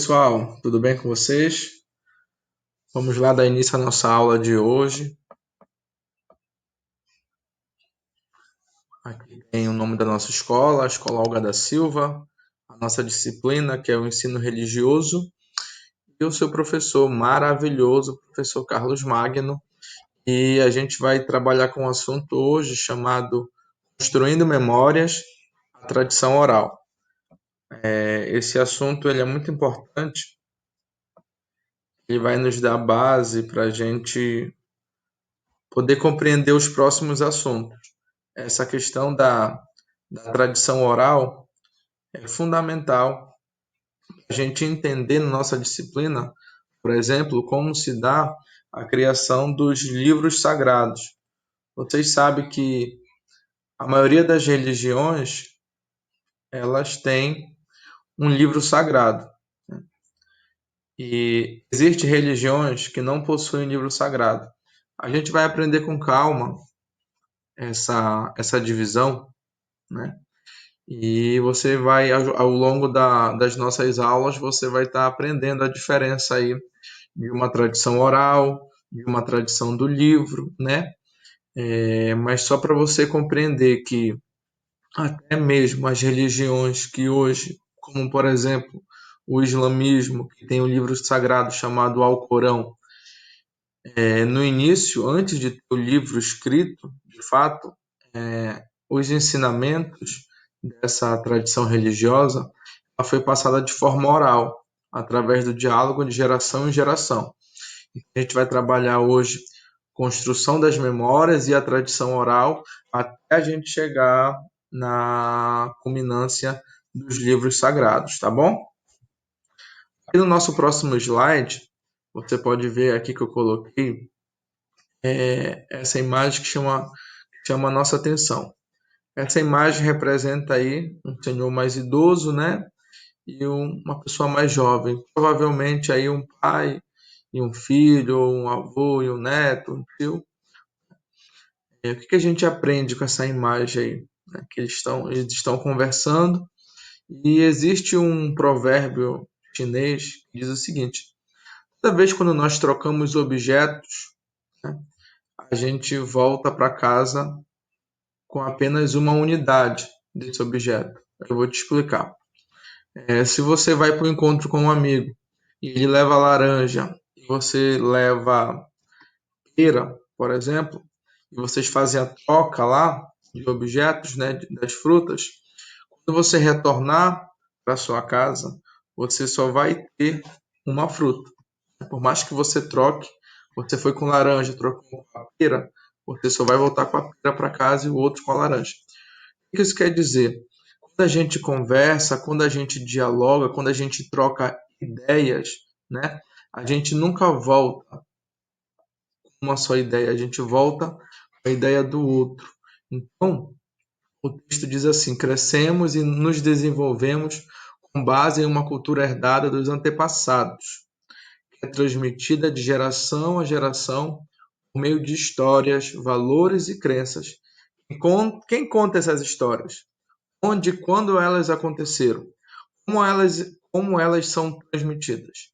pessoal, tudo bem com vocês? Vamos lá dar início à nossa aula de hoje. Aqui tem o nome da nossa escola, a Escola Olga da Silva, a nossa disciplina, que é o ensino religioso, e o seu professor maravilhoso, o professor Carlos Magno. E a gente vai trabalhar com um assunto hoje chamado Construindo Memórias, a Tradição Oral. Esse assunto ele é muito importante, ele vai nos dar base para a gente poder compreender os próximos assuntos. Essa questão da tradição oral é fundamental a gente entender na nossa disciplina, por exemplo, como se dá a criação dos livros sagrados. Vocês sabem que a maioria das religiões elas têm um livro sagrado. E existem religiões que não possuem livro sagrado. A gente vai aprender com calma essa divisão, né? E você vai, ao longo das nossas aulas, você vai estar aprendendo a diferença aí de uma tradição oral, de uma tradição do livro, né? Mas só para você compreender que até mesmo as religiões que hoje, como por exemplo o islamismo, que tem um livro sagrado chamado Alcorão, no início, antes de ter o livro escrito, de fato, os ensinamentos dessa tradição religiosa ela foi passada de forma oral, através do diálogo de geração em geração. A gente vai trabalhar hoje construção das memórias e a tradição oral até a gente chegar na culminância dos livros sagrados, tá bom? E no nosso próximo slide, você pode ver aqui que eu coloquei essa imagem que chama a nossa atenção. Essa imagem representa aí um senhor mais idoso, né? E uma pessoa mais jovem. Provavelmente aí um pai e um filho, ou um avô e um neto, um tio. O que a gente aprende com essa imagem aí? Né? Que eles estão conversando e existe um provérbio chinês que diz o seguinte: toda vez quando nós trocamos objetos, né, a gente volta para casa com apenas uma unidade desse objeto. Eu vou te explicar. Se você vai para o encontro com um amigo e ele leva laranja e você leva pera, por exemplo, e vocês fazem a troca lá de objetos, né, das frutas, quando você retornar para sua casa, você só vai ter uma fruta. Por mais que você troque, você foi com laranja, trocou com a pera, você só vai voltar com a pera para casa e o outro com a laranja. O que isso quer dizer? Quando a gente conversa, quando a gente dialoga, quando a gente troca ideias, né, a gente nunca volta com uma só ideia, a gente volta com a ideia do outro. Então, o texto diz assim: crescemos e nos desenvolvemos com base em uma cultura herdada dos antepassados, que é transmitida de geração a geração por meio de histórias, valores e crenças. Quem conta essas histórias? Onde e quando elas aconteceram? Como elas são transmitidas?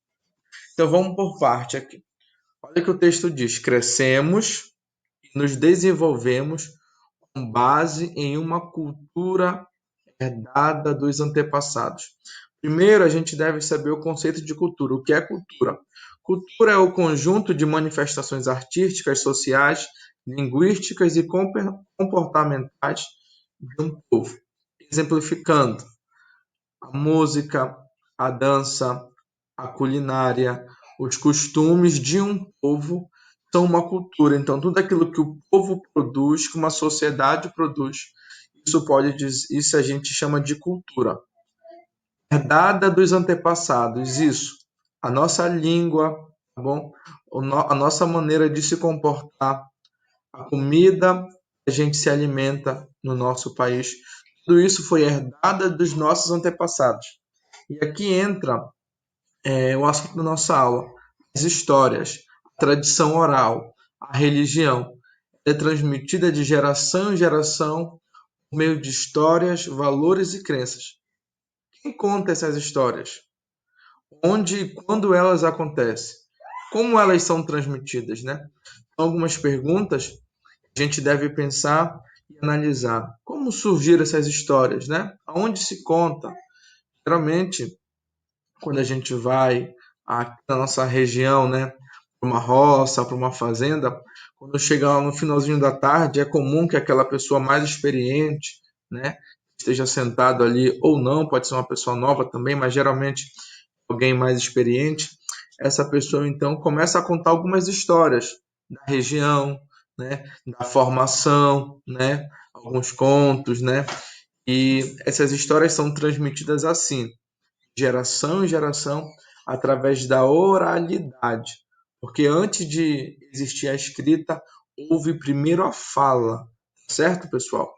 Então vamos por parte aqui. Olha o que o texto diz: crescemos e nos desenvolvemos com base em uma cultura herdada dos antepassados. Primeiro, a gente deve saber o conceito de cultura. O que é cultura? Cultura é o conjunto de manifestações artísticas, sociais, linguísticas e comportamentais de um povo. Exemplificando, a música, a dança, a culinária, os costumes de um povo são uma cultura. Então, tudo aquilo que o povo produz, que uma sociedade produz, isso a gente chama de cultura. Herdada dos antepassados, isso. A nossa língua, tá bom? A nossa maneira de se comportar, a comida que a gente se alimenta no nosso país, tudo isso foi herdada dos nossos antepassados. E aqui entra o assunto da nossa aula, as histórias, a tradição oral, a religião. É transmitida de geração em geração por meio de histórias, valores e crenças. Quem conta essas histórias? onde e quando elas acontecem, como elas são transmitidas, né? Então, algumas perguntas a gente deve pensar e analisar. Como surgiram essas histórias, né? Aonde se conta? Geralmente, quando a gente vai aqui na nossa região, né, para uma roça, para uma fazenda, quando chega lá no finalzinho da tarde, é comum que aquela pessoa mais experiente, né, esteja sentado ali ou não, pode ser uma pessoa nova também, mas geralmente alguém mais experiente, essa pessoa então começa a contar algumas histórias da região, né, da formação, né, alguns contos, né, e essas histórias são transmitidas assim, geração em geração, através da oralidade. Porque antes de existir a escrita, houve primeiro a fala, certo, pessoal?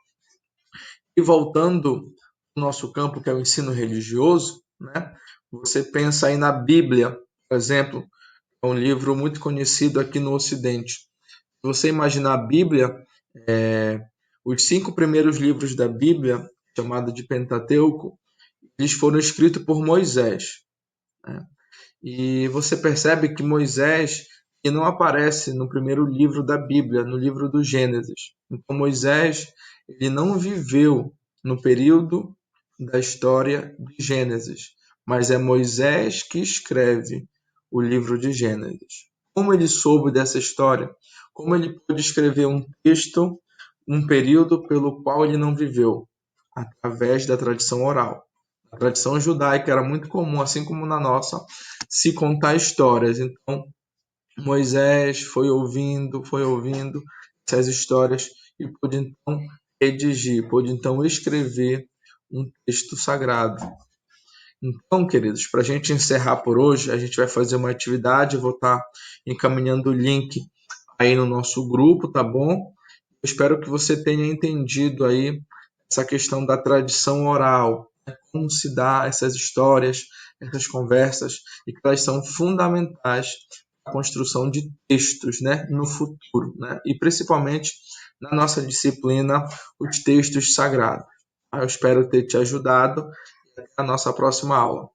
E voltando ao nosso campo, que é o ensino religioso, né? Você pensa aí na Bíblia, por exemplo, é um livro muito conhecido aqui no Ocidente. Se você imaginar a Bíblia, é, os 5 primeiros livros da Bíblia, chamado de Pentateuco, eles foram escritos por Moisés, né? E você percebe que Moisés que não aparece no primeiro livro da Bíblia, no livro do Gênesis. Então Moisés ele não viveu no período da história de Gênesis, mas é Moisés que escreve o livro de Gênesis. Como ele soube dessa história? Como ele pôde escrever um texto, um período pelo qual ele não viveu? Através da tradição oral. A tradição judaica era muito comum, assim como na nossa, se contar histórias. Então, Moisés foi ouvindo essas histórias e pôde então redigir, pôde então escrever um texto sagrado. Então, queridos, para a gente encerrar por hoje, a gente vai fazer uma atividade, vou estar encaminhando o link aí no nosso grupo, tá bom? Eu espero que você tenha entendido aí essa questão da tradição oral, né? Como se dá essas histórias, essas conversas, e que elas são fundamentais para a construção de textos, né, no futuro, né? E principalmente na nossa disciplina, os textos sagrados. Eu espero ter te ajudado e até a nossa próxima aula.